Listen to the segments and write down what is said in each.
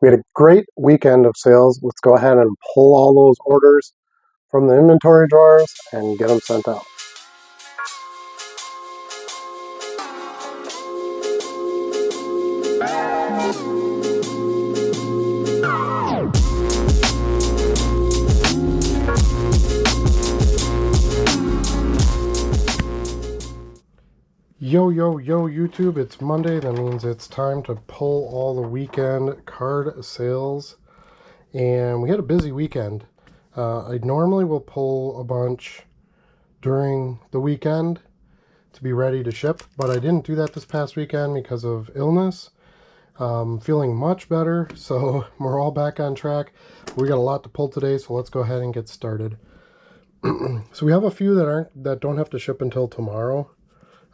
We had a great weekend of sales. Let's go ahead and pull all those orders from the inventory drawers and get them sent out. Yo, YouTube, it's Monday. That means it's time to pull all the weekend card sales. And we had a busy weekend. I normally will pull a bunch during the weekend to be ready to ship, but I didn't do that this past weekend because of illness. Feeling much better, so we're all back on track. We got a lot to pull today, so let's go ahead and get started. So we have a few that don't have to ship until tomorrow,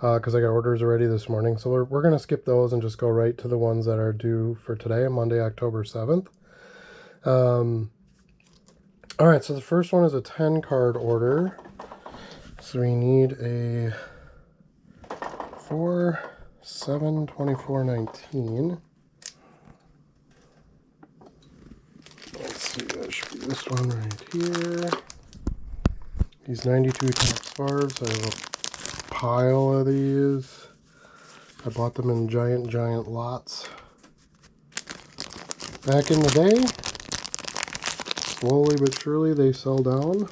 because I got orders already this morning. So we're going to skip those and just go right to the ones that are due for today, Monday, October 7th. All right, so the first one is a 10 card order. So we need a 4, 7, 24, 19. Let's see, that should be this one right here. These 92 tax barbs, I have a pile of these. I bought them in giant lots back in the day. Slowly but surely they sell down.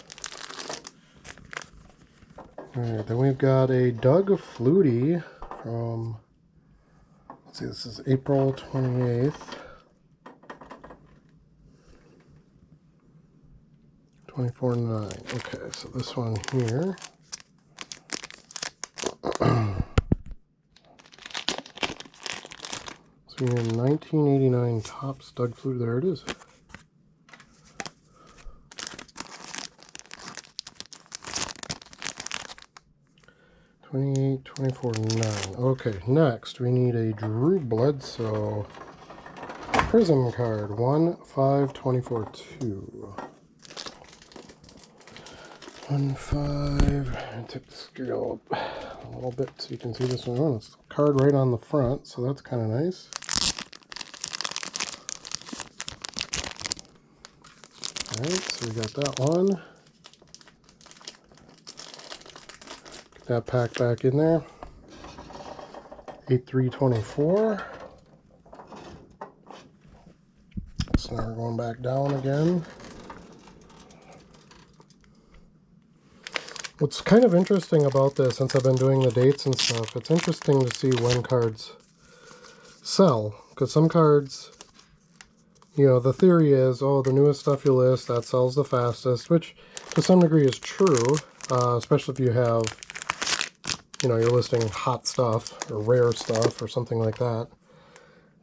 Alright, then we've got a Doug Flutie from, let's see, this is April 28th. 24.9. Okay, so this one here. So we have 1989 Topps Doug Flutie. There it is. $28, $24.9. Okay, next we need a Drew Bledsoe Prism card. 1/5/24/2. 1/5. I took the scale up a little bit so you can see this one. Oh, it's a card right on the front, so that's kind of nice. Alright, so we got that one. Get that pack back in there. 8/3/24. So now we're going back down again. What's kind of interesting about this, since I've been doing the dates and stuff, it's interesting to see when cards sell. Because some cards, you know, the theory is, oh, the newest stuff you list, that sells the fastest, which to some degree is true, especially if you have, you know, you're listing hot stuff or rare stuff or something like that.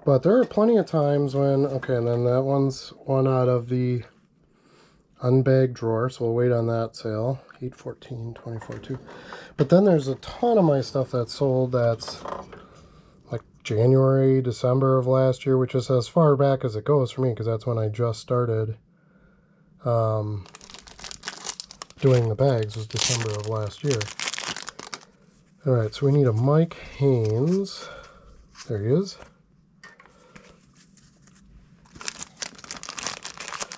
But there are plenty of times when, okay, and then that one's one out of the unbagged drawer, so we'll wait on that sale. 8/14/24/2. But then there's a ton of my stuff that's sold that's like January, December of last year, which is as far back as it goes for me, because that's when I just started doing the bags, was December of last year. Alright, so we need a Mike Haynes. There he is.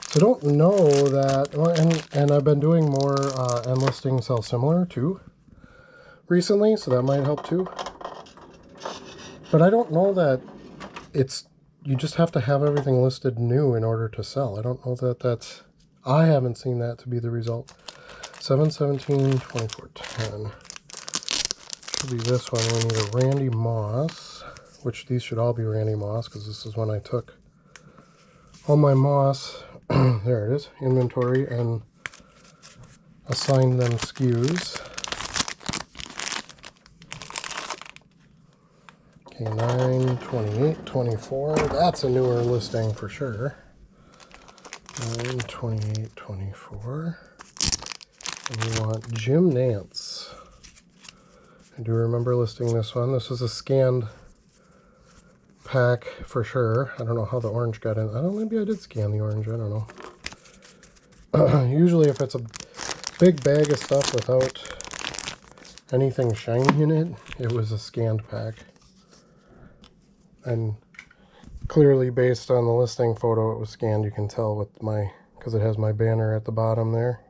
So I don't know that, and I've been doing more end listing sell similar too recently, so that might help too. But I don't know that it's, you just have to have everything listed new in order to sell. I don't know that that's, I haven't seen that to be the result. 7/17/24/10. Should be this one. We need a Randy Moss, which these should all be Randy Moss, because this is when I took all my Moss, there it is, inventory, and assigned them SKUs. Okay, 9/28/24. That's a newer listing for sure. 9/28/24. And we want Jim Nance. I do remember listing this one. This was a scanned pack for sure. I don't know how the orange got in. I don't know, maybe I did scan the orange. I don't know. Usually if it's a big bag of stuff without anything shiny in it, it was a scanned pack. And Clearly, based on the listing photo, it was scanned. You can tell with because it has my banner at the bottom there.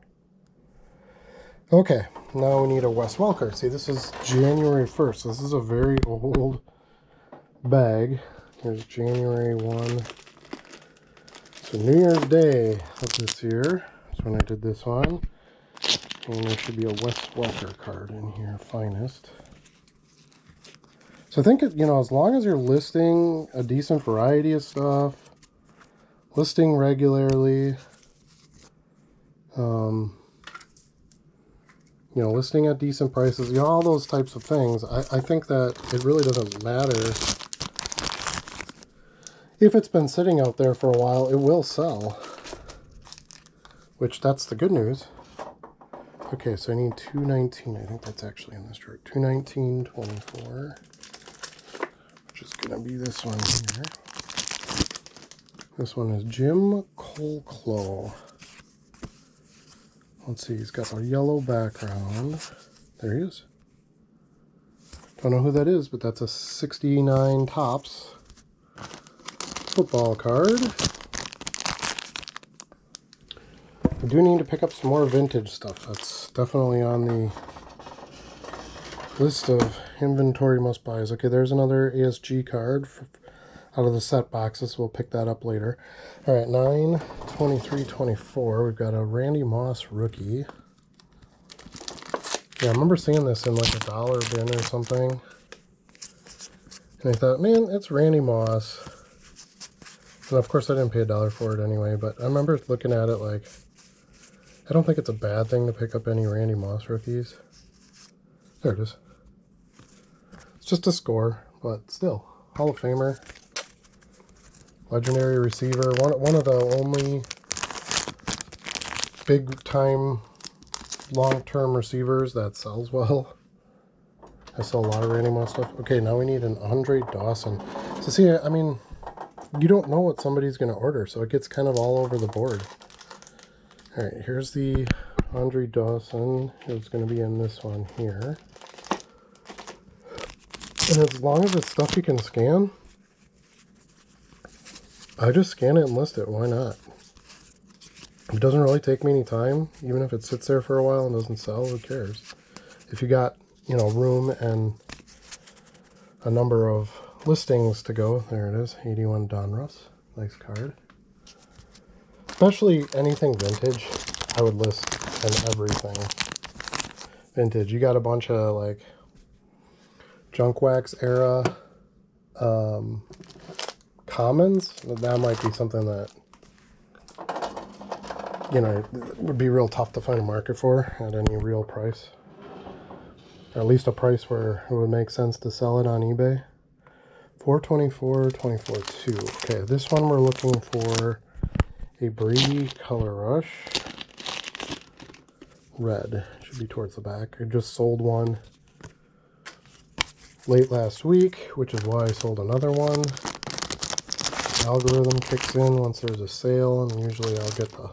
Okay, now we need a West Welker. See, this is January 1st. This is a very old bag. Here's January 1. So New Year's Day of this year is when I did this one. And there should be a West Welker card in here, finest. So I think, as long as you're listing a decent variety of stuff, listing regularly, listing at decent prices, all those types of things, I think that it really doesn't matter. If it's been sitting out there for a while, it will sell. Which, that's the good news. Okay, so I need 219. I think that's actually in this drawer. 219.24. Which is going to be this one here. This one is Jim Colclough. Let's see, he's got a yellow background. There he is. Don't know who that is, but that's a 69 Topps football card. I do need to pick up some more vintage stuff. That's definitely on the list of inventory must-buys. Okay, there's another ASG card out of the set boxes. We'll pick that up later. All right, 9/23/24. We've got a Randy Moss rookie. Yeah, I remember seeing this in like a dollar bin or something. And I thought, man, it's Randy Moss. And of course I didn't pay $1 for it anyway, but I remember looking at it like, I don't think it's a bad thing to pick up any Randy Moss rookies. There it is. It's just a score, but still, Hall of Famer. Legendary receiver, one of the only big-time, long-term receivers that sells well. I sell a lot of Randy Moss stuff. Okay, now we need an Andre Dawson. So see, I mean, you don't know what somebody's going to order, so it gets kind of all over the board. All right, here's the Andre Dawson. It's going to be in this one here. And as long as it's stuff you can scan, I just scan it and list it. Why not? It doesn't really take me any time. Even if it sits there for a while and doesn't sell, who cares? If you got, room and a number of listings to go, there it is, 81 Donruss. Nice card. Especially anything vintage, I would list and everything vintage. You got a bunch of like junk wax era commons, that might be something that would be real tough to find a market for at any real price, or at least a price where it would make sense to sell it on eBay. 424.24.2. Okay, this one we're looking for a Brady Color Rush red. Should be towards the back. I just sold one late last week, which is why I sold another one. The algorithm kicks in once there's a sale, and usually I'll get the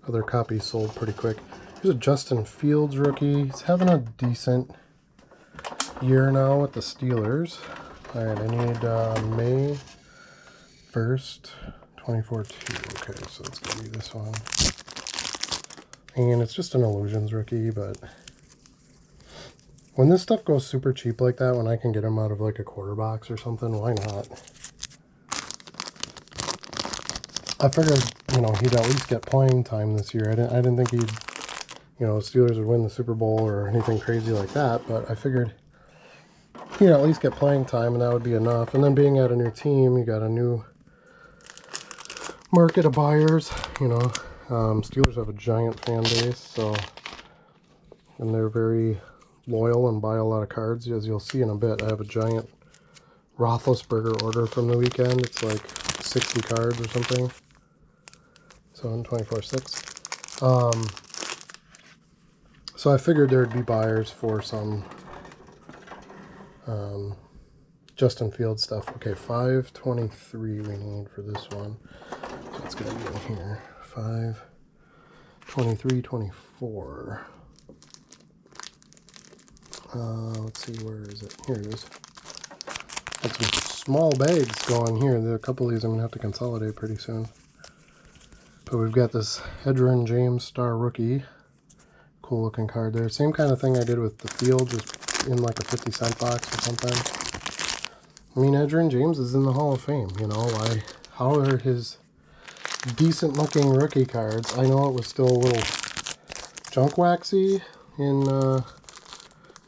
other copies sold pretty quick. Here's a Justin Fields rookie. He's having a decent year now with the Steelers. All right, I need May 1st, 24/2. Okay, so it's going to be this one. And it's just an Illusions rookie, but when this stuff goes super cheap like that, when I can get them out of like a quarter box or something, why not? I figured, he'd at least get playing time this year. I didn't think he'd, Steelers would win the Super Bowl or anything crazy like that, but I figured he'd at least get playing time, and that would be enough. And then being at a new team, you got a new market of buyers, Steelers have a giant fan base, and they're very loyal and buy a lot of cards, as you'll see in a bit. I have a giant Roethlisberger order from the weekend. It's like 60 cards or something. So in 24/6. So I figured there'd be buyers for some Justin Fields stuff. Okay, 523 we need for this one. So it's going to be in here. 523.24. Let's see, where is it? Here it is. Got some small bags going here. There are a couple of these I'm going to have to consolidate pretty soon. But we've got this Edgerrin James Star Rookie. Cool looking card there. Same kind of thing I did with the field, just in like a 50-cent box or something. I mean, Edgerrin James is in the Hall of Fame, you know. How are his decent looking rookie cards? I know it was still a little junk waxy in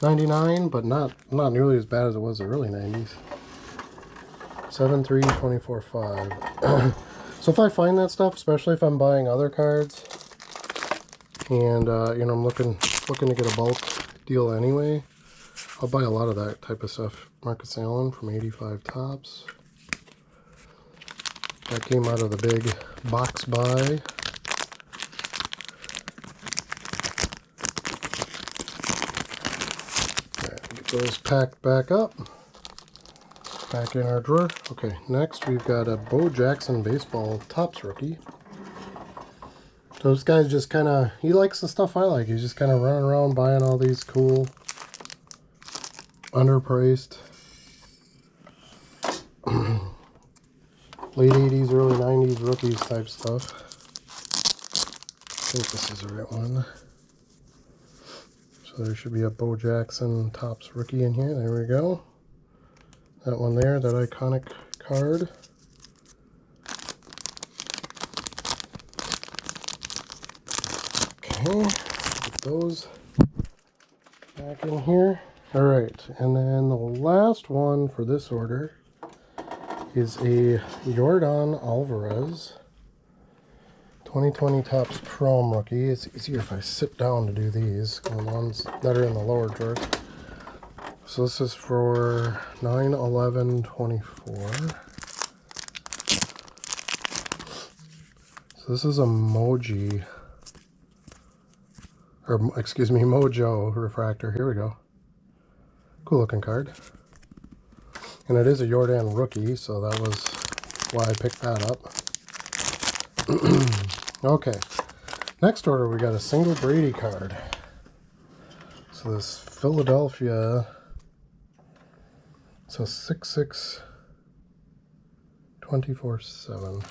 99, but not nearly as bad as it was the early 90s. 7-3, 24-5. So if I find that stuff, especially if I'm buying other cards, and you know, I'm looking to get a bulk deal anyway, I'll buy a lot of that type of stuff. Marcus Allen from 85 Tops. That came out of the big box buy. Get those packed back up. Back in our drawer. Okay, next we've got a Bo Jackson Baseball Topps Rookie. So this guy's just kind of, he likes the stuff I like. He's just kind of running around buying all these cool, underpriced, late 80s, early 90s rookies type stuff. I think this is the right one. So there should be a Bo Jackson Topps Rookie in here. There we go. That one there, that iconic card. Okay, put those back in here. All right, and then the last one for this order is a Yordan Alvarez 2020 Topps Chrome Rookie. It's easier if I sit down to do these, the ones that are in the lower drawer. So this is for 9/11/24. So this is a Mojo refractor. Here we go. Cool looking card. And it is a Yordan rookie, so that was why I picked that up. Okay. Next order, we got a single Brady card. So this Philadelphia, so 6/6 24/7.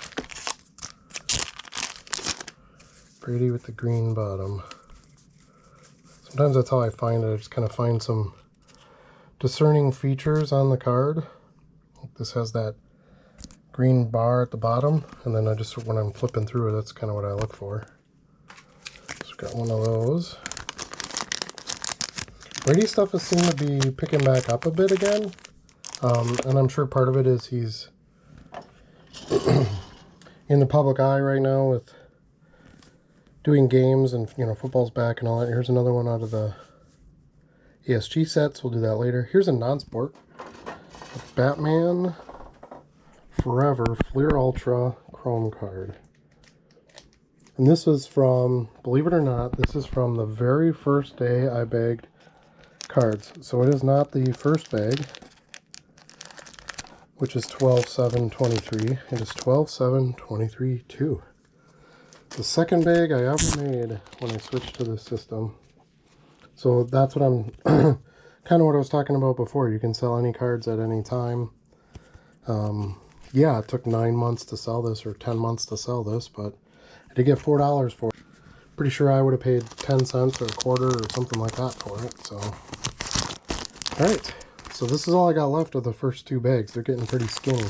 Brady with the green bottom. Sometimes that's how I find it. I just kind of find some discerning features on the card. This has that green bar at the bottom, and then I just, when I'm flipping through it, that's kind of what I look for. So got one of those. Brady stuff has seemed to be picking back up a bit again, and I'm sure part of it is he's in the public eye right now with doing games, and you know, football's back and all that. Here's another one out of the ESG sets. We'll do that later. Here's a non-sport. A Batman Forever Fleer Ultra Chrome card. And this was from, believe it or not, this is from the very first day I bagged cards. So it is not the first bag, which is 12/7/23. It is 12/7/23/2. The second bag I ever made when I switched to this system. So that's what I'm kind of what I was talking about before. You can sell any cards at any time. Yeah, it took 9 months to sell this, or 10 months to sell this, but I did get $4 for it. Pretty sure I would have paid 10 cents or a quarter or something like that for it. So, all right. So this is all I got left of the first two bags. They're getting pretty skinny.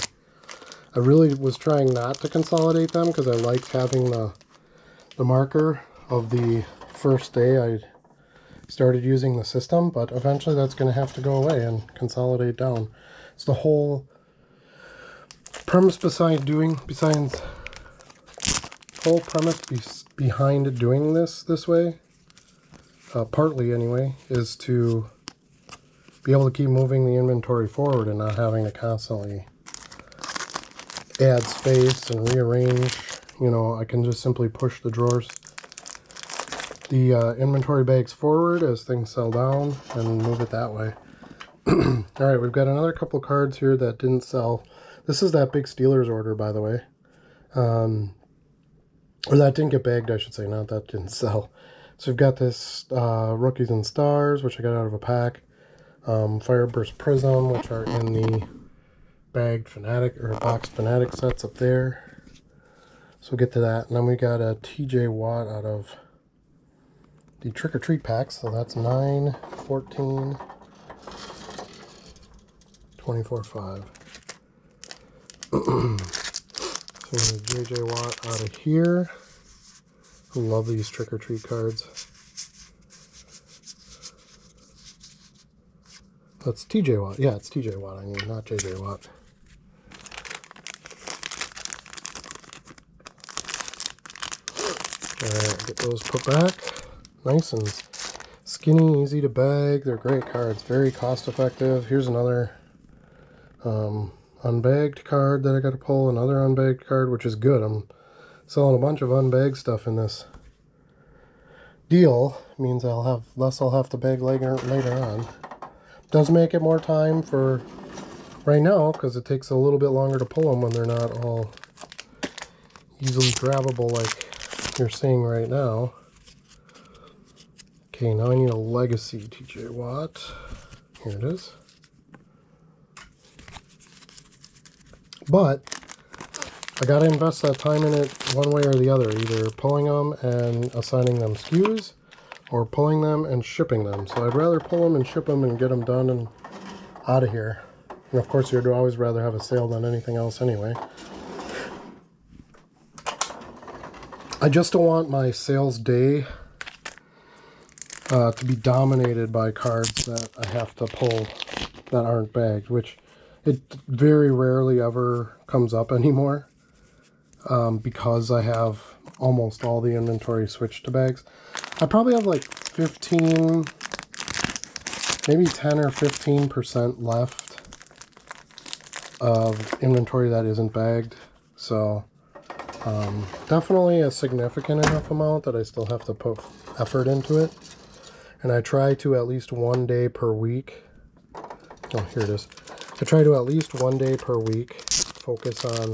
I really was trying not to consolidate them because I liked having the marker of the first day I started using the system, but eventually that's going to have to go away and consolidate down. It's the whole premise behind doing this way, partly anyway, is to be able to keep moving the inventory forward and not having to constantly add space and rearrange. You know, I can just simply push the drawers, the inventory bags forward as things sell down and move it that way. All right, we've got another couple cards here that didn't sell. This is that big Steelers order, by the way. Or that didn't get bagged, I should say, not that didn't sell. So we've got this Rookies and Stars, which I got out of a pack. Fireburst Prism, which are in the bagged Fanatic or boxed Fanatic sets up there. So we'll get to that. And then we got a TJ Watt out of the Trick or Treat packs. So that's 9, 14, 24, 5. So we have JJ Watt out of here. I love these Trick or Treat cards. That's TJ Watt. Yeah, it's TJ Watt. I mean, not JJ Watt. Alright, get those put back. Nice and skinny, easy to bag. They're great cards. Very cost effective. Here's another unbagged card that I got to pull. Another unbagged card, which is good. I'm selling a bunch of unbagged stuff in this deal. It means I'll have to bag later on. Does make it more time for right now because it takes a little bit longer to pull them when they're not all easily grabbable like you're seeing right now. Okay, now I need a Legacy TJ Watt. Here it is. But I gotta invest that time in it one way or the other, either pulling them and assigning them SKUs or pulling them and shipping them. So I'd rather pull them and ship them and get them done and out of here. And of course, you'd always rather have a sale than anything else anyway. I just don't want my sales day to be dominated by cards that I have to pull that aren't bagged, which it very rarely ever comes up anymore because I have almost all the inventory switched to bags. I probably have like 15, maybe 10 or 15% left of inventory that isn't bagged. So definitely a significant enough amount that I still have to put effort into it. And I try to at least one day per week. Oh, here it is. I try to at least one day per week focus on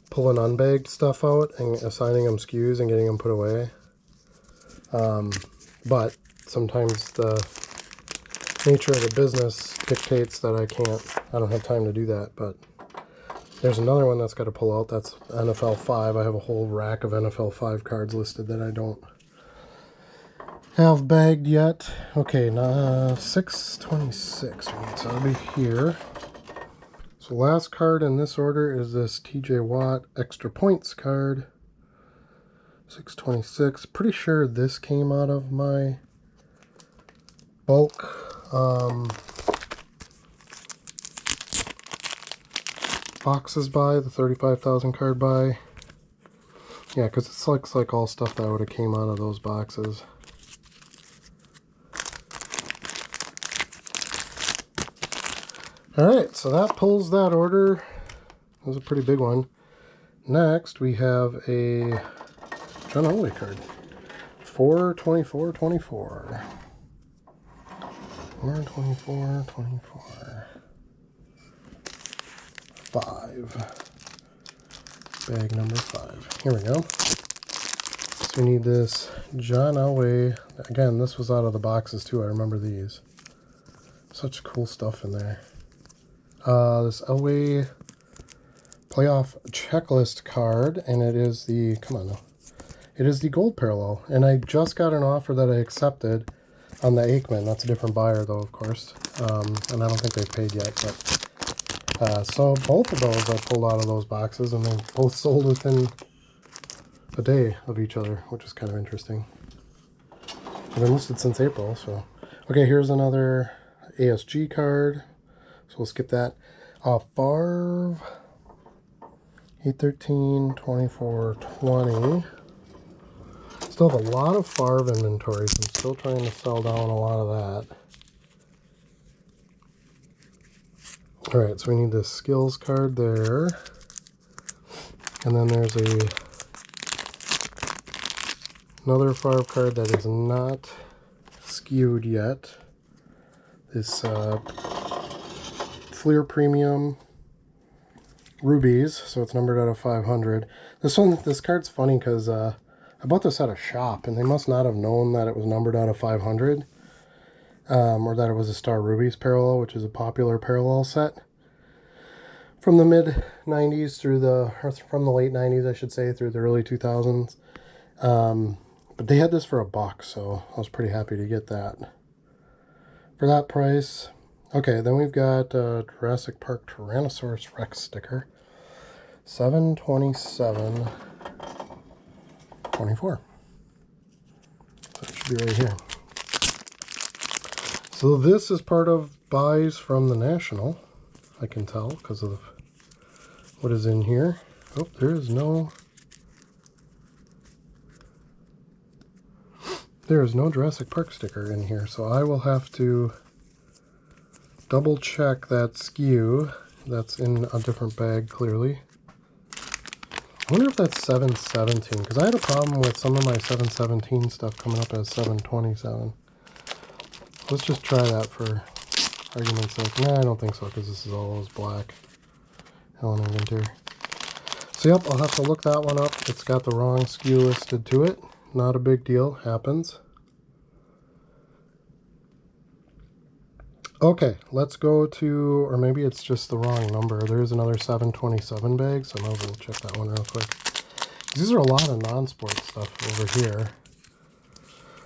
pulling unbagged stuff out and assigning them SKUs and getting them put away. But sometimes the nature of the business dictates that I don't have time to do that. But there's another one that's got to pull out. That's NFL 5. I have a whole rack of NFL 5 cards listed that I don't have bagged yet. Okay, now 626. So I'll be here. So last card in this order is this TJ Watt Extra Points card. 626. Pretty sure this came out of my bulk boxes buy, the 35,000 card buy. Yeah, because it looks like all stuff that would have came out of those boxes. Alright, so that pulls that order. That was a pretty big one. Next, we have a John Elway card. 42424. 42424. 5. Bag number 5. Here we go. So we need this John Elway. Again, this was out of the boxes too. I remember these. Such cool stuff in there. This Elway playoff checklist card, and it is the, come on now, it is the gold parallel, and I just got an offer that I accepted on the Aikman. That's a different buyer though, of course, and I don't think they've paid yet, but so both of those I pulled out of those boxes, and they both sold within a day of each other, which is kind of interesting. I've been listed since April, so. Okay, here's another ASG card. So we'll skip that. Favre, 813, 24, 20. Still have a lot of Favre inventory, so I'm still trying to sell down a lot of that. Alright, so we need this skills card there. And then there's another Favre card that is not skewed yet. This Fleer Premium Rubies, so it's numbered out of 500. This card's funny because I bought this at a shop, and they must not have known that it was numbered out of 500, or that it was a Star Rubies parallel, which is a popular parallel set. from the mid 90s through the, or from the late 90s, I should say, through the early 2000s. But they had this for $1, so I was pretty happy to get that for that price. Okay, then we've got Jurassic Park Tyrannosaurus Rex sticker, $727.24. So it should be right here. So this is part of buys from the National. I can tell because of what is in here. Oh, there is no Jurassic Park sticker in here, so I will have to double check that SKU. That's in a different bag, clearly. I wonder if that's 717, because I had a problem with some of my 717 stuff coming up as 727. Let's just try that for argument's sake. Nah, I don't think so, because this is all those black Helen inventory. So yep, I'll have to look that one up. It's got the wrong SKU listed to it. Not a big deal, happens. Okay, let's go to, or maybe it's just the wrong number. There is another 727 bag, so I might as well check that one real quick. These are a lot of non-sport stuff over here.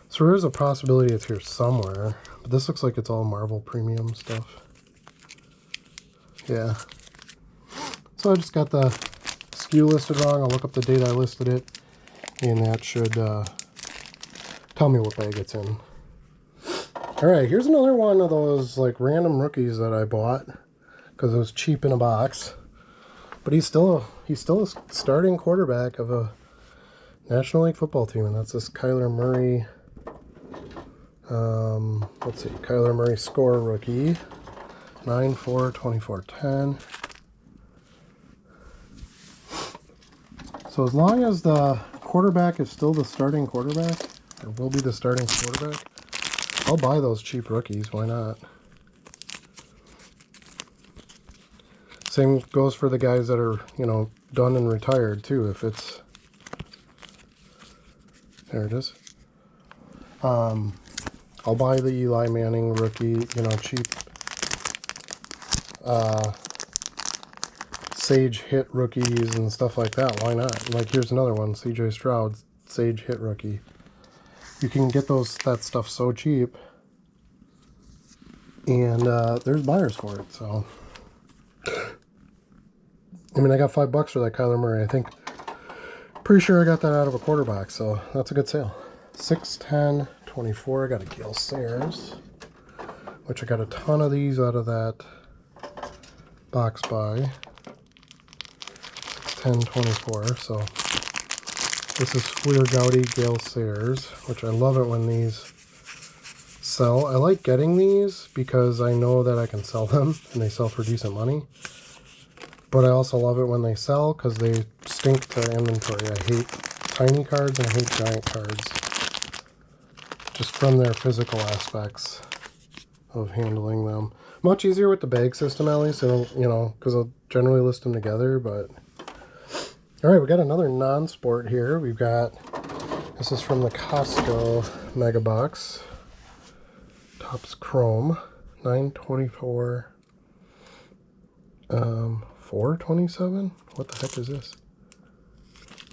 So there is a possibility it's here somewhere, but this looks like it's all Marvel Premium stuff. Yeah. So I just got the SKU listed wrong. I'll look up the date I listed it, and that should tell me what bag it's in. Alright, here's another one of those like random rookies that I bought because it was cheap in a box. But he's still a starting quarterback of a National League football team, and that's this Kyler Murray. Let's see, Kyler Murray score rookie, 9/4/24/10. So as long as the quarterback is still the starting quarterback, or will be the starting quarterback, I'll buy those cheap rookies. Why not? Same goes for the guys that are, you know, done and retired too. If it's, there it is. I'll buy the Eli Manning rookie, you know, cheap Sage hit rookies and stuff like that. Why not? Like here's another one, CJ Stroud Sage hit rookie. You can get that stuff so cheap, and there's buyers for it. So I mean, I got $5 for that Kyler Murray. I think, pretty sure I got that out of a quarter box, so that's a good sale. 6/10/24. I got a Gale Sayers, which I got a ton of these out of that box buy. 6/10/24. So this is Fleer Gaudy Gale Sayers, which I love it when these sell. I like getting these because I know that I can sell them and they sell for decent money. But I also love it when they sell because they stink to inventory. I hate tiny cards and I hate giant cards, just from their physical aspects of handling them. Much easier with the bag system, at least, you know, because I'll generally list them together. But all right, we got another non-sport here. We've got, this is from the Costco Mega Box. Topps Chrome, 9/24. 4/27? What the heck is this?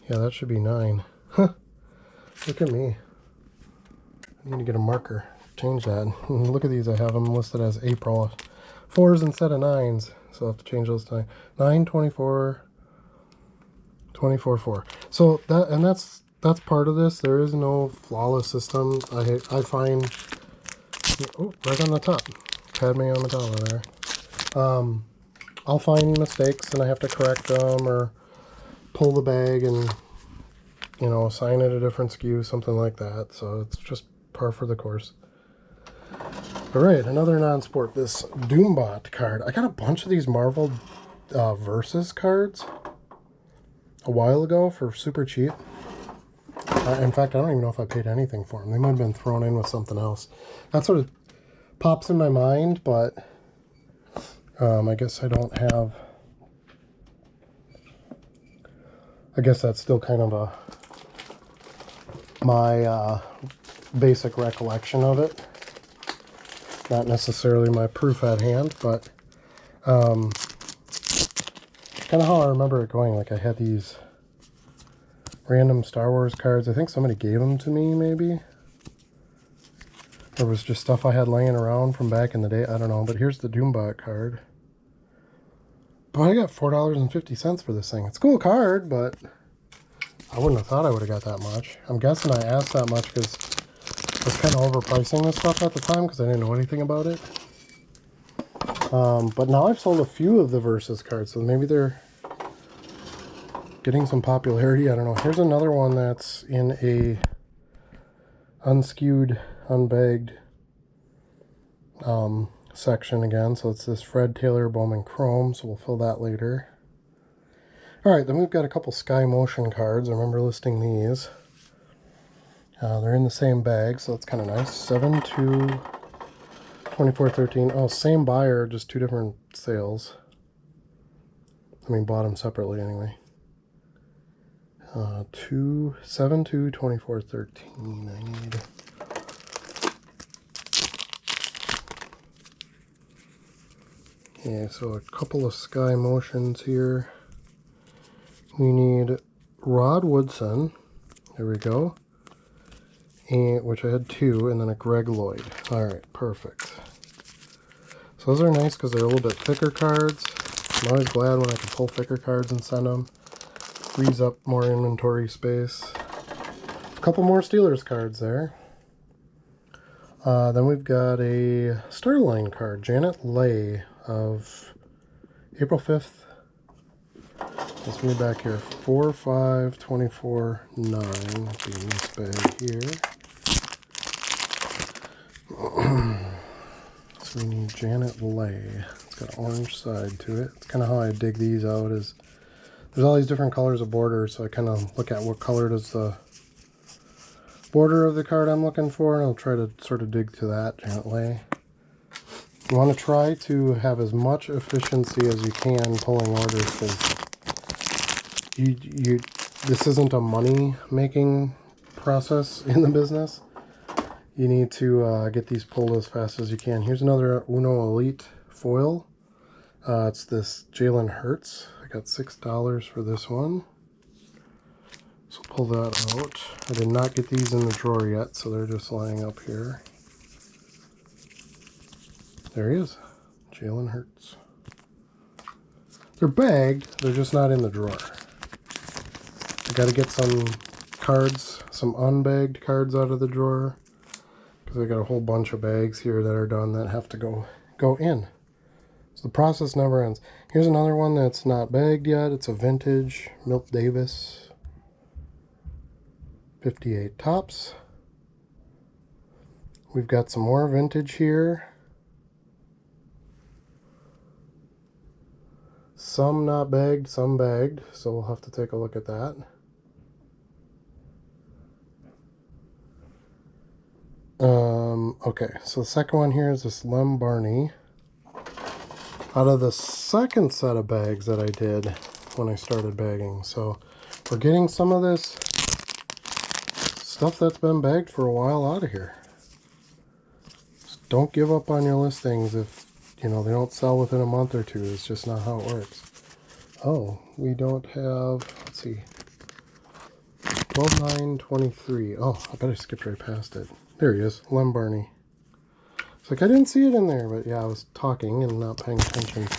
Yeah, that should be 9. Huh. Look at me. I need to get a marker. Change that. Look at these. I have them listed as April 4s instead of 9s. So I'll have to change those to 9/24/24/4. So that's part of this. There is no flawless system. I find, oh, right on the top. Padme Amidala there. I'll find mistakes and I have to correct them or pull the bag and, you know, assign it a different SKU, something like that. So it's just par for the course. All right, another non-sport, this Doombot card. I got a bunch of these Marvel Versus cards a while ago for super cheap. In fact, I don't even know if I paid anything for them. They might have been thrown in with something else. That sort of pops in my mind, but I guess I don't have, I guess that's still kind of my basic recollection of it. Not necessarily my proof at hand, but kind of how I remember it going. Like I had these random Star Wars cards. I think somebody gave them to me, maybe. There was just stuff I had laying around from back in the day. I don't know, but here's the Doombot card. But I got $4.50 for this thing. It's a cool card, but I wouldn't have thought I would have got that much. I'm guessing I asked that much because I was kind of overpricing this stuff at the time because I didn't know anything about it. But now I've sold a few of the Versus cards, so maybe they're getting some popularity. I don't know. Here's another one that's in a unskewed, unbagged section again. So it's this Fred Taylor Bowman Chrome, so we'll fill that later. Alright, then we've got a couple Sky Motion cards. I remember listing these. They're in the same bag, so that's kind of nice. 7/2/24/13. Oh, same buyer, just two different sales. I mean, bought them separately anyway. 7/2/24/13. I need... Yeah, so a couple of Sky Motions here. We need Rod Woodson. There we go. And which I had two, and then a Greg Lloyd. Alright, perfect. So those are nice because they're a little bit thicker cards. I'm always glad when I can pull thicker cards and send them. Frees up more inventory space. A couple more Steelers cards there. Then we've got a Starline card, Janet Leigh of April 5th. Let's move back here. 4/5/24/9. Be in this bag here. So we need Janet Leigh. It's got an orange side to it. It's kind of how I dig these out. Is there's all these different colors of borders, so I kind of look at what color does the border of the card I'm looking for, and I'll try to sort of dig to that. Janet Leigh. You want to try to have as much efficiency as you can pulling orders, because this isn't a money making process in the business. You need to get these pulled as fast as you can. Here's another Uno Elite foil. It's this Jalen Hurts. I got $6 for this one. So pull that out. I did not get these in the drawer yet, so they're just lying up here. There he is, Jalen Hurts. They're bagged, they're just not in the drawer. I gotta get some cards, some unbagged cards out of the drawer, because I got a whole bunch of bags here that are done that have to go in. So the process never ends. Here's another one that's not bagged yet. It's a vintage Milt Davis 58 tops. We've got some more vintage here. Some not bagged, some bagged, so we'll have to take a look at that. Okay, so the second one here is this Lem Barney. Out of the second set of bags that I did when I started bagging. So we're getting some of this stuff that's been bagged for a while out of here. Just don't give up on your listings if, you know, they don't sell within a month or two. It's just not how it works. Oh, we don't have, let's see, 12/9/23. Oh, I bet I skipped right past it. There he is, Lem Barney. It's like I didn't see it in there, but yeah, I was talking and not paying attention to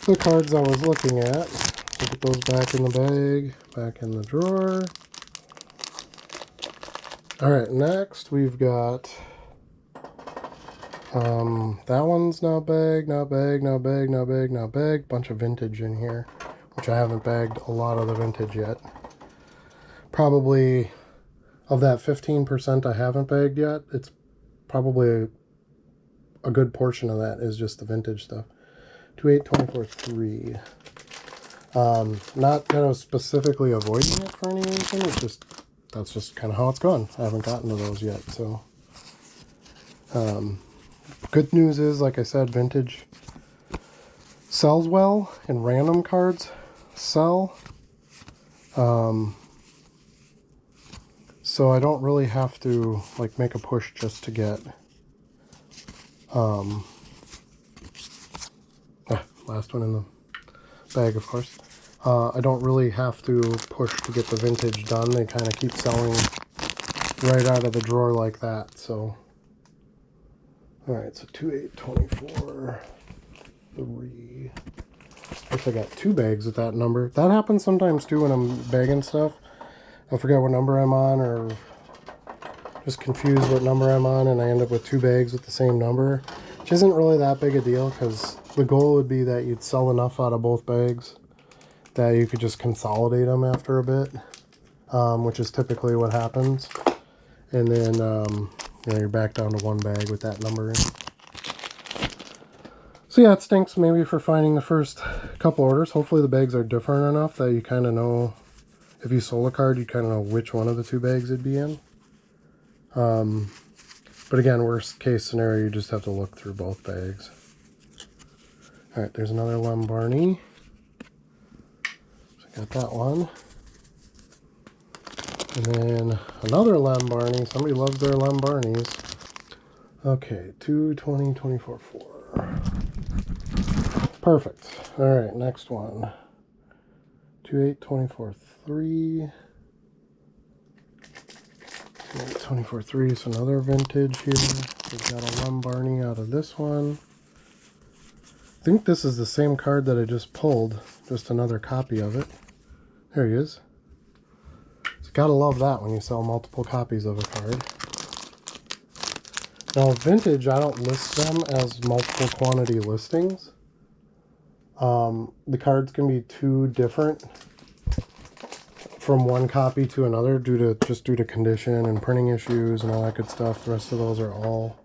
the cards I was looking at. So get those back in the bag, back in the drawer. Alright, next we've got that one's not bagged, not bagged, not bagged, not bagged, not bagged. Bunch of vintage in here, which I haven't bagged a lot of the vintage yet. Probably of that 15% I haven't bagged yet, it's probably a good portion of that is just the vintage stuff. 2/8/24/3. Not that I was specifically avoiding it for any reason. It's just, that's just kind of how it's gone. I haven't gotten to those yet, so. Good news is, like I said, vintage sells well, and random cards sell. So I don't really have to like make a push just to get last one in the bag, of course. I don't really have to push to get the vintage done. They kind of keep selling right out of the drawer like that. So, all right, so 2824 3. If I got 2 bags with that number. That happens sometimes too when I'm bagging stuff. I forget what number I'm on, or just confused what number I'm on, and I end up with 2 bags with the same number, which isn't really that big a deal, because the goal would be that you'd sell enough out of both bags that you could just consolidate them after a bit, which is typically what happens. And then you know, you're back down to 1 bag with that number in. So yeah, it stinks maybe for finding the first couple orders. Hopefully the bags are different enough that you kind of know, if you sold a card, you kind of know which one of the 2 bags it'd be in. But again, worst case scenario, you just have to look through both bags. All right, there's another Lem Barney. So I got that one. And then another Lem Barney. Somebody loves their Lem Barneys. Okay, 2/20/24 4. Perfect. All right, next one. 2/8/24 3. 2/8/24 3. So another vintage here. We've got a Lem Barney out of this one. I think this is the same card that I just pulled, just another copy of it. There he is. So gotta love that when you sell multiple copies of a card. Now vintage, I don't list them as multiple quantity listings. The cards can be too different from one copy to another due to condition and printing issues and all that good stuff. The rest of those are all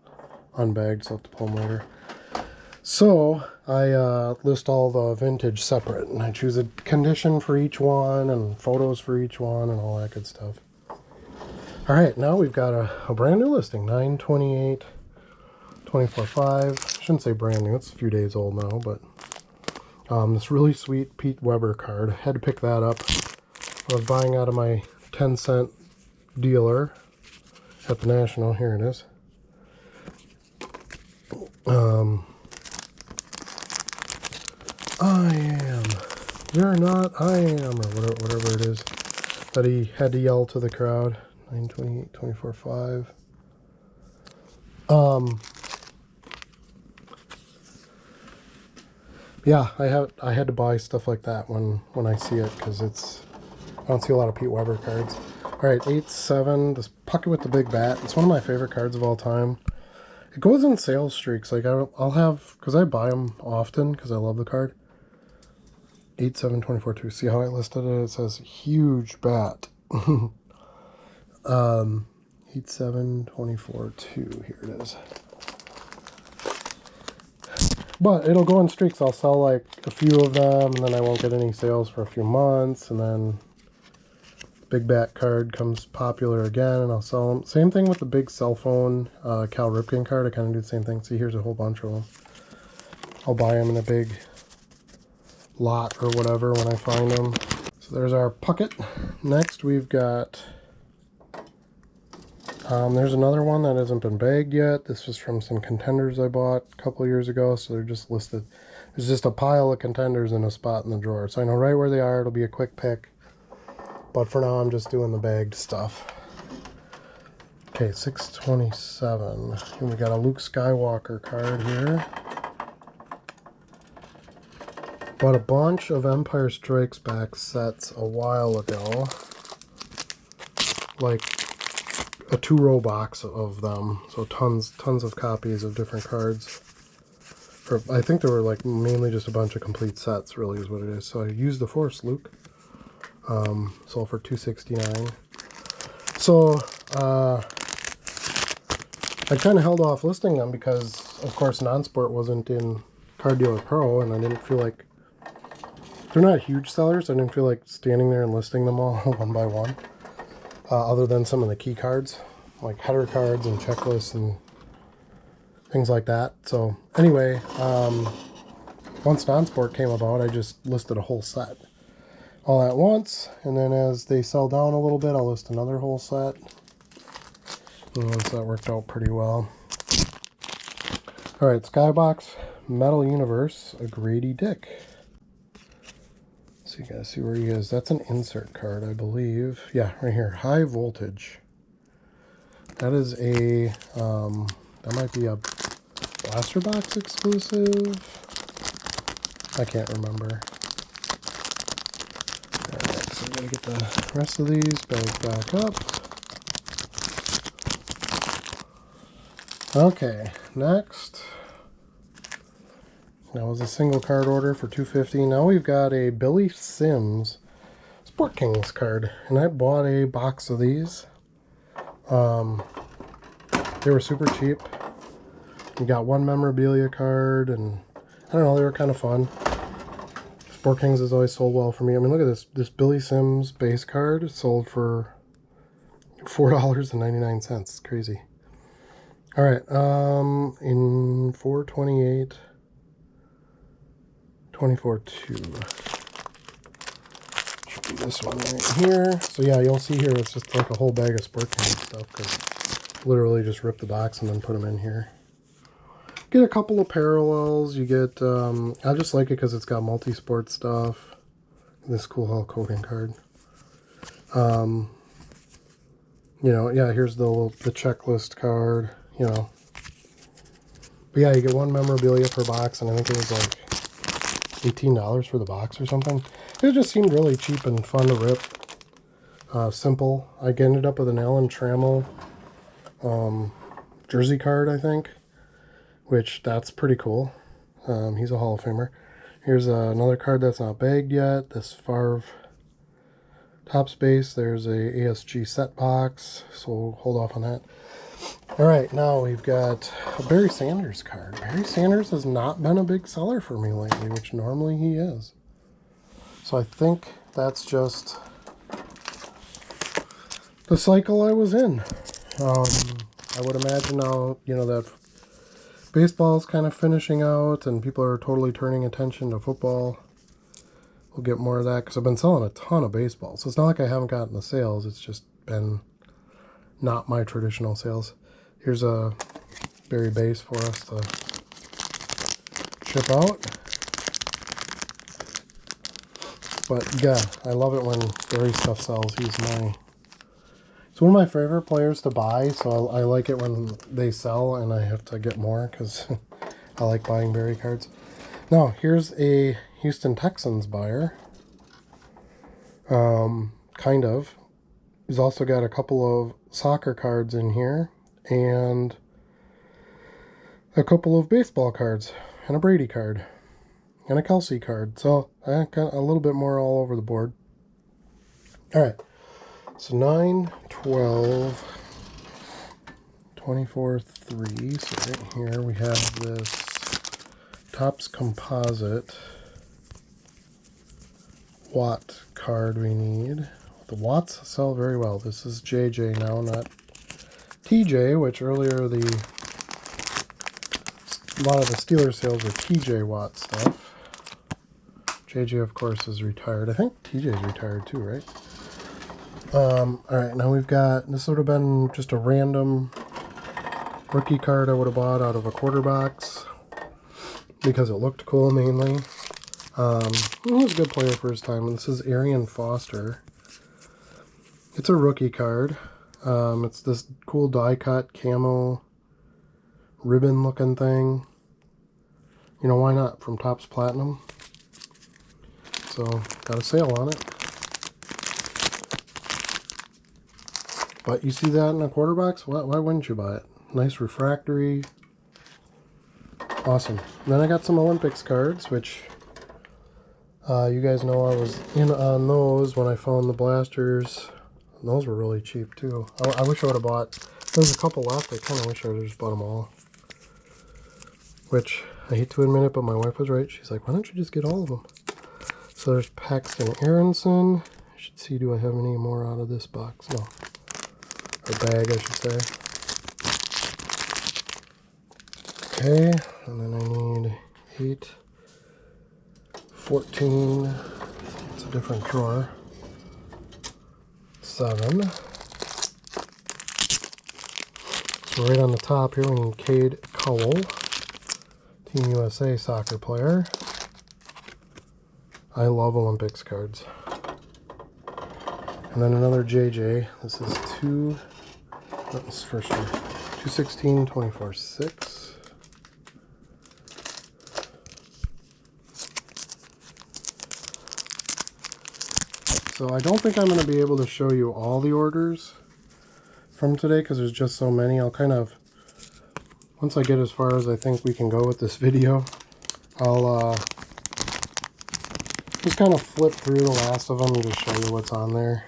unbagged, so I'll have to pull them later. So I list all the vintage separate, and I choose a condition for each one and photos for each one and all that good stuff. All right, now we've got a brand new listing, 9/28/24 5. I shouldn't say brand new, it's a few days old now, but this really sweet Pete Weber card. I had to pick that up. I was buying out of my 10-cent dealer at the National. Here it is. I am, you're not, I am, or whatever it is that he had to yell to the crowd. 9/28/24 5. Yeah, I had to buy stuff like that when I see it, because I don't see a lot of Pete Weber cards. All right, 8/7. This Puckett with the Big Bat. It's one of my favorite cards of all time. It goes in sales streaks. Like I'll have, because I buy them often because I love the card. 8/7/24 2. See how I listed it? It says huge bat. 8/7/24 2. Here it is. But it'll go in streaks. I'll sell like a few of them, and then I won't get any sales for a few months, and then Big Bat card comes popular again, and I'll sell them. Same thing with the big cell phone Cal Ripken card. I kind of do the same thing. See, here's a whole bunch of them. I'll buy them in a big lot or whatever when I find them. So there's our Puckett. Next we've got, there's another one that hasn't been bagged yet. This was from some contenders I bought a couple years ago, so they're just listed. There's just a pile of contenders in a spot in the drawer, so I know right where they are. It'll be a quick pick, but for now I'm just doing the bagged stuff. Okay, 6/27. And we got a Luke Skywalker card here. Bought a bunch of Empire Strikes Back sets a while ago, like a 2-row box of them, so tons of copies of different cards. Or I think there were like mainly just a bunch of complete sets, really is what it is. So I used the Force, Luke. Sold for $269. So I kind of held off listing them because, of course, Non-Sport wasn't in Card Dealer Pro, and I didn't feel like, they're not huge sellers. I didn't feel like standing there and listing them all one by one, other than some of the key cards, like header cards and checklists and things like that. So anyway, once Non-Sport came about, I just listed a whole set all at once, and then as they sell down a little bit, I'll list another whole set. And once that worked out pretty well. All right, Skybox Metal Universe, a Grady Dick. So you guys see where he is. That's an insert card, I believe. Yeah, right here. High voltage. That is a, that might be a blaster box exclusive. I can't remember. Alright, so I'm going to get the rest of these bags back up. Okay, next. That was a single card order for $2.50. Now we've got a Billy Sims Sport Kings card. And I bought a box of these. They were super cheap. We got one memorabilia card, and I don't know, they were kind of fun. Sport Kings has always sold well for me. I mean, look at this. This Billy Sims base card sold for $4.99. It's crazy. All right, in 428, 24.2. Should be this one right here. So yeah, you'll see here it's just like a whole bag of Sport Kings stuff because literally just rip the box and then put them in here. Get a couple of parallels. You get, I just like it because it's got multi-sport stuff. This cool Hulk Hogan card. You know, yeah, here's the checklist card, you know. But yeah, you get one memorabilia per box, and I think it was like $18 for the box or something. It just seemed really cheap and fun to rip. Simple. I ended up with an Alan Trammell jersey card, I think. Which, that's pretty cool. He's a Hall of Famer. Here's another card that's not bagged yet. This Favre top space. There's a ASG set box, so we'll hold off on that. Alright, now we've got a Barry Sanders card. Barry Sanders has not been a big seller for me lately, which normally he is. So I think that's just the cycle I was in. I would imagine now, you know, that baseball's kind of finishing out and people are totally turning attention to football. We'll get more of that because I've been selling a ton of baseball. So it's not like I haven't gotten the sales. It's just been not my traditional sales. Here's a Barry base for us to ship out. But yeah, I love it when Barry stuff sells. He's one of my favorite players to buy, so I like it when they sell and I have to get more because I like buying Barry cards. Now, here's a Houston Texans buyer. Kind of. He's also got a couple of soccer cards in here and a couple of baseball cards and a Brady card and a Kelsey card. So I got a little bit more all over the board. All right. So 9, 12, 24, 3. So right here we have this Topps Composite Watt card we need. The Watts sell very well. This is JJ now, not TJ, which earlier a lot of the Steelers sales were TJ Watt stuff. JJ, of course, is retired. I think TJ's retired too, right? Alright, now we've got, this would have been just a random rookie card I would have bought out of a quarter box because it looked cool mainly. He was a good player for his time. This is Arian Foster. It's a rookie card. It's this cool die cut camo ribbon looking thing. You know, why not? From Topps Platinum. So, got a sale on it. But you see that in a quarter box? Why wouldn't you buy it? Nice refractory. Awesome. Then I got some Olympics cards, which you guys know I was in on those when I found the blasters. And those were really cheap too. I wish I would have bought, there's a couple left. I kind of wish I would have just bought them all. Which, I hate to admit it, but my wife was right. She's like, why don't you just get all of them? So there's Paxton Aronson. I should see, do I have any more out of this box? No. Or bag, I should say. Okay, and then I need 8, 14, it's a different drawer, 7. So right on the top here we need Cade Cowell, Team USA soccer player. I love Olympics cards. And then another JJ. This is this first year. 216, 24/6. So I don't think I'm going to be able to show you all the orders from today because there's just so many. I'll kind of, once I get as far as I think we can go with this video, I'll just kind of flip through the last of them and just show you what's on there.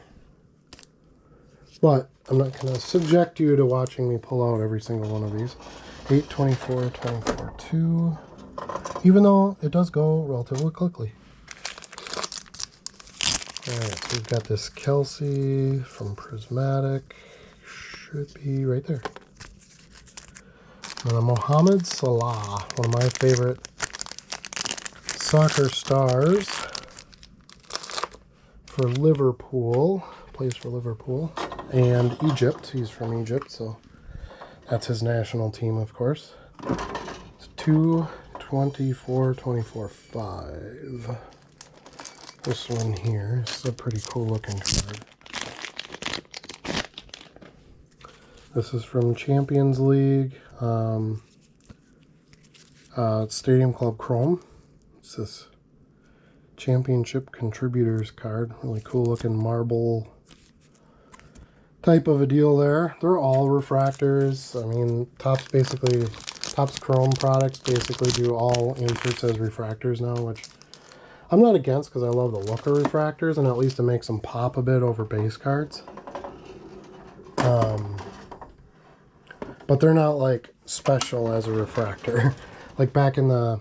But I'm not going to subject you to watching me pull out every single one of these. 8, 24, 24, 2. Even though it does go relatively quickly. Alright, so we've got this Kelsey from Prismatic. Should be right there. And a Mohamed Salah, one of my favorite soccer stars for Liverpool. Plays for Liverpool. And Egypt. He's from Egypt, so that's his national team, of course. It's 2, 24, 24, 5. This one here is a pretty cool looking card. This is from Champions League, Stadium Club Chrome. It's this championship contributors card. Really cool looking marble type of a deal there. They're all refractors. I mean, Topps Chrome products basically do all inserts as refractors now, which I'm not against because I love the look of refractors, and at least it makes them pop a bit over base cards. But they're not like special as a refractor. Like back in the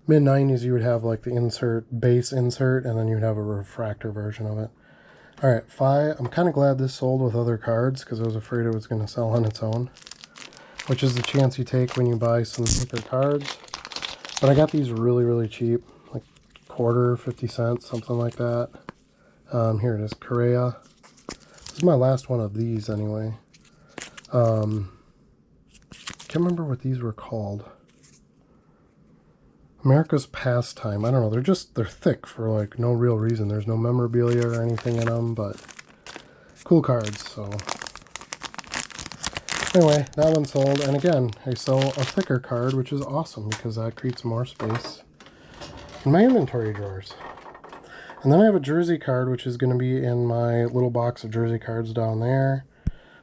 mid-90s, you would have like the base insert, and then you'd have a refractor version of it. Alright, 5. I'm kind of glad this sold with other cards because I was afraid it was going to sell on its own, which is the chance you take when you buy some thicker cards. But I got these really, really cheap. Quarter, 50 cents, something like that. Here it is, Correa. This is my last one of these anyway. Can't remember what these were called. America's Pastime. I don't know. They're thick for like no real reason. There's no memorabilia or anything in them, but cool cards. So anyway, that one sold. And again, I sell a thicker card, which is awesome because that creates more space in my inventory drawers. And then I have a jersey card, which is going to be in my little box of jersey cards down there.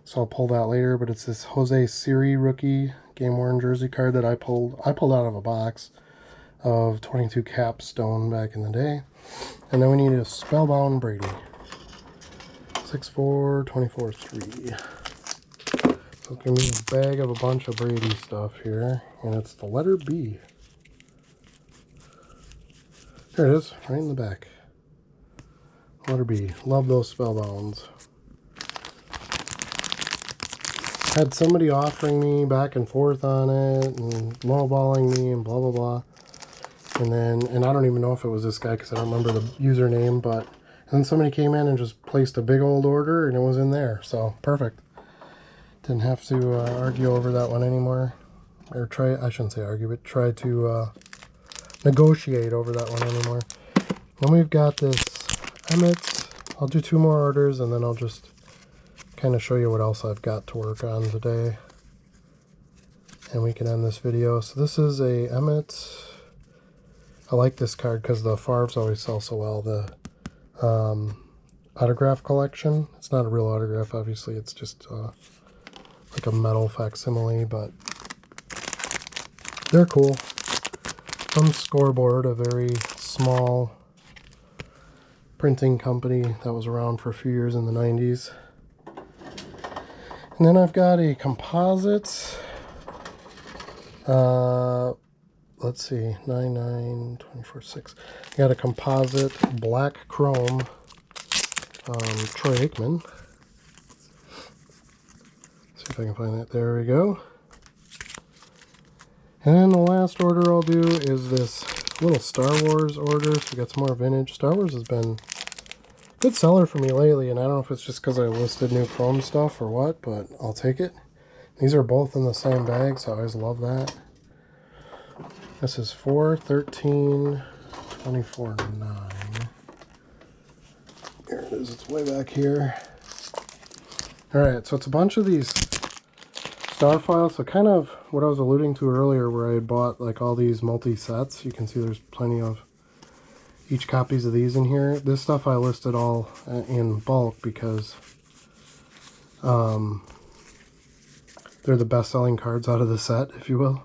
So I'll pull that later, but it's this Jose Siri rookie game-worn jersey card that I pulled out of a box of 22 Capstone back in the day. And then we need a Spellbound Brady. 6'4", 24/3. So it's going to be a bag of a bunch of Brady stuff here. And it's the letter B. There it is, right in the back. Letter B. Love those Spellbounds. Had somebody offering me back and forth on it and lowballing me and blah blah blah. And I don't even know if it was this guy because I don't remember the username, but and then somebody came in and just placed a big old order and it was in there. So perfect. Didn't have to argue over that one anymore. Or I shouldn't say argue, but try to negotiate over that one anymore. Then we've got this Emmett. I'll do 2 more orders and then I'll just kind of show you what else I've got to work on today. And we can end this video. So this is a Emmett. I like this card because the Favres always sell so well. The autograph collection. It's not a real autograph, obviously. It's just like a metal facsimile, but they're cool. From Scoreboard, a very small printing company that was around for a few years in the 90s. And then I've got a composite. Let's see, 99, 24, 6. I got a composite black chrome Troy Aikman. See if I can find that. There we go. And then the last order I'll do is this little Star Wars order. So we got some more vintage. Star Wars has been a good seller for me lately, and I don't know if it's just because I listed new chrome stuff or what, but I'll take it. These are both in the same bag, so I always love that. This is 4, 13, 24, 9. Here it is, it's way back here. Alright, so it's a bunch of these star files. So kind of what I was alluding to earlier where I bought like all these multi-sets. You can see there's plenty of each copies of these in here. This stuff I listed all in bulk because they're the best-selling cards out of the set, if you will.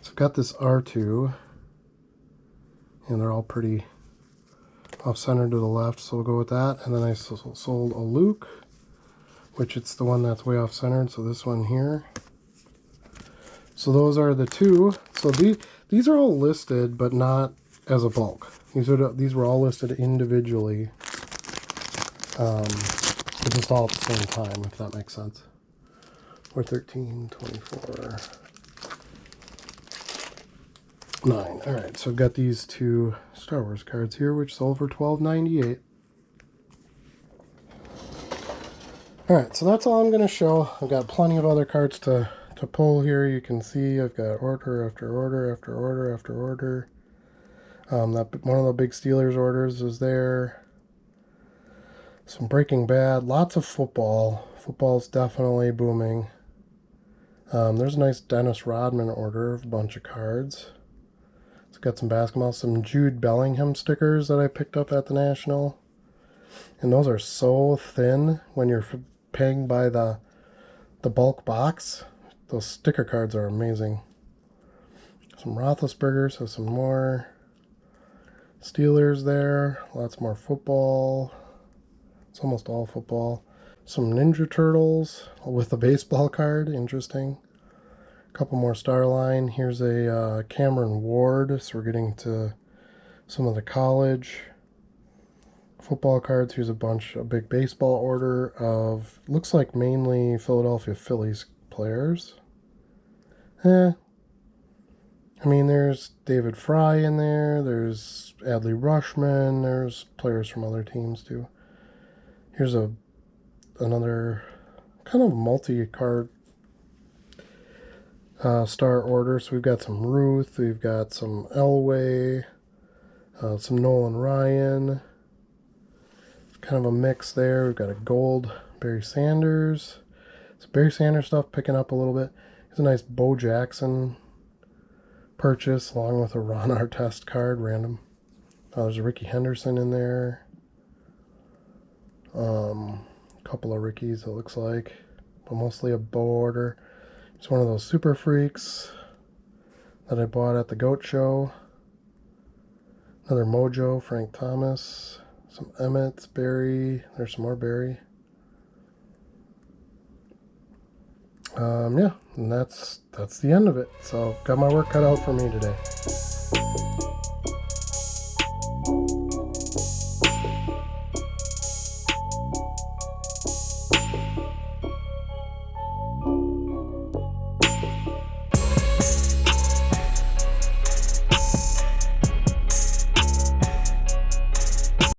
So I've got this R2, and they're all pretty off-centered to the left, so we'll go with that. And then I sold a Luke, which it's the one that's way off-centered, so this one here. So those are the two. So these are all listed, but not as a bulk. These were all listed individually, but just all at the same time, if that makes sense. 413, 24, 9. Alright, so I've got these two Star Wars cards here, which sold for $12.98. Alright, so that's all I'm going to show. I've got plenty of other cards to pull here. You can see I've got order after order after order after order. That one of the big Steelers orders is there. Some Breaking Bad, lots of football. Football's definitely booming. There's a nice Dennis Rodman order of a bunch of cards. It's got some basketball, some Jude Bellingham stickers that I picked up at the National. And those are so thin when you're paying by the bulk box. Those sticker cards are amazing. Some Roethlisberger, so some more Steelers there. Lots more football. It's almost all football. Some Ninja Turtles with a baseball card. Interesting. A couple more Starline. Here's a Cameron Ward. So we're getting to some of the college football cards. Here's a big baseball order of, looks like mainly Philadelphia Phillies players. I mean, there's David Fry in there. There's Adley Rushman. There's players from other teams too. Here's another kind of multi-card star order. So we've got some Ruth. We've got some Elway. Some Nolan Ryan. Kind of a mix there. We've got a gold Barry Sanders. Some Barry Sanders stuff picking up a little bit. Here's a nice Bo Jackson purchase along with a Ron Artest card, random. There's a Ricky Henderson in there. A couple of Rickies, it looks like, but mostly a Bo order. It's one of those Super Freaks that I bought at the Goat Show. Another Mojo, Frank Thomas. Some Emmett, Barry. There's some more Barry. Yeah, and that's the end of it. So got my work cut out for me today.